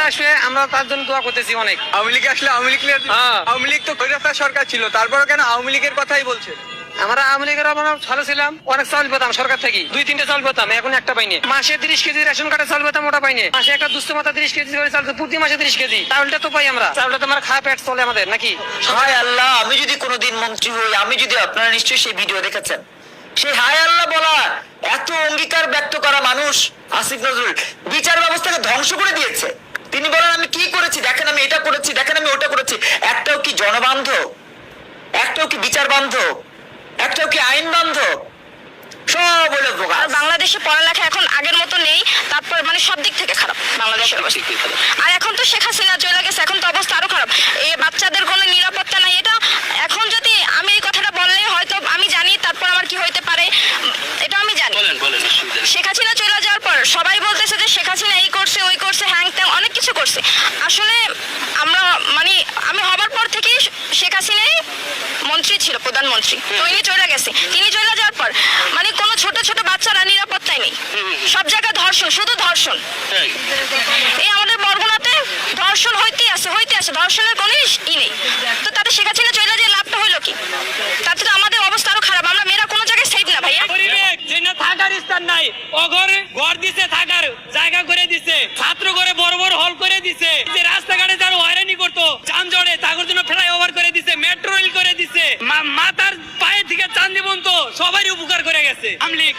আসবে, আমরা তার জন্য দোয়া করতেছি অনেক। আওয়ামী লীগ আসলে আওয়ামী লীগ তো কৈরাস্তার সরকার ছিল, তারপরে কেন আওয়ামী লীগের কথাই বলছে? আমরা আওয়ামী লীগের ভালো ছিলাম, অনেক চাল পেতাম সরকার থেকে, 2-3টে চাল পেতাম, এখন একটা পাইনি। মাসে 30 কেজি রেশন কার্ডে চাল পেতাম, ওটা পাইনি। মাসে একটা দুস্থ মাথা 30 কেজি করে চাল, প্রতি মাসে 30 কেজি চাউলটা তো পাই আমরা। চাউলটা তো আমার খাওয়া পেট চলে আমাদের নাকি? হায় আল্লাহ, আমি যদি কোনোদিন মন্ত্রী হই, আমি যদি, আপনারা নিশ্চয়ই সেই ভিডিও দেখেছেন, সেই হায় আল্লাহ বলা, এত অঙ্গীকার ব্যক্ত করা মানুষ আসিফ নজরুল বিচার ব্যবস্থাকে ধ্বংস করে দিয়েছে। তিনি বলেন আমি কি করেছি, দেখেন আমি এটা করেছি, দেখেন আমি ওটা করেছি। একটাও কি জনবান্ধব? একটাও কি বিচার বান্ধব? একটাও কি আইন বান্ধব? সব হলো বোগা। বাংলাদেশে পড়ালেখা এখন আগের মতো নেই, তারপর মানে সব দিক থেকে খারাপ বাংলাদেশের অবস্থা। আর এখন তো শেখ হাসিনা চলে গেছে, এখন তো অবস্থা আরো খারাপ। এই বাচ্চাদের কোনো নিরাপত্তা নাই। এটা এখন যদি আমি এই কথাটা বললে হয়তো আমি জানি, তারপর আমার কি হইতে পারে এটা আমি জানি। শেখ হাসিনা চলে যাওয়ার পর সবাই বলতেছে যে শেখ হাসিনা এই করছে, ওই করছে, হ্যাং ত্যাং অনেক কিছু করছে। আসলে আমরা মানে আমি হবার পর থেকেই শেখ হাসিনাই মন্ত্রী ছিল, প্রধানমন্ত্রী। তো ইনি চলে গেছে, তিনি চলে যাওয়ার পর মানে কোনো ছোট ছোট বাচ্চারা নিরাপত্তায় নেই, সব জায়গায় ধর্ষণ, শুধু ধর্ষণ। এই আমাদের বরগুনাতে ধর্ষণ হইতে আছে, ধর্ষণের কোনো ই নেই। তো তাতে শেখ হাসিনা চলে যে লাভটা হইলো কি? তাতে তো আমাদের অবস্থা আরো খারাপ। আমরা মেয়েরা কোনো জায়গায় সেফ না ভাইয়া। থাকার স্থান নাই, অঘর ঘর দিছে, থাকার জায়গা করে দিছে, ছাত্র করে বড় বড় হল করে দিছে, যে রাস্তাঘাটে যারা হয়রানি করতো যানজটে তাদের জন্য ফ্লাইওভার করে দিছে, মেট্রো রেল করে দিছে, মাথার পায়ে থেকে চান্দি পর্যন্ত সবারই উপকার করে গেছে আওয়ামী লীগ।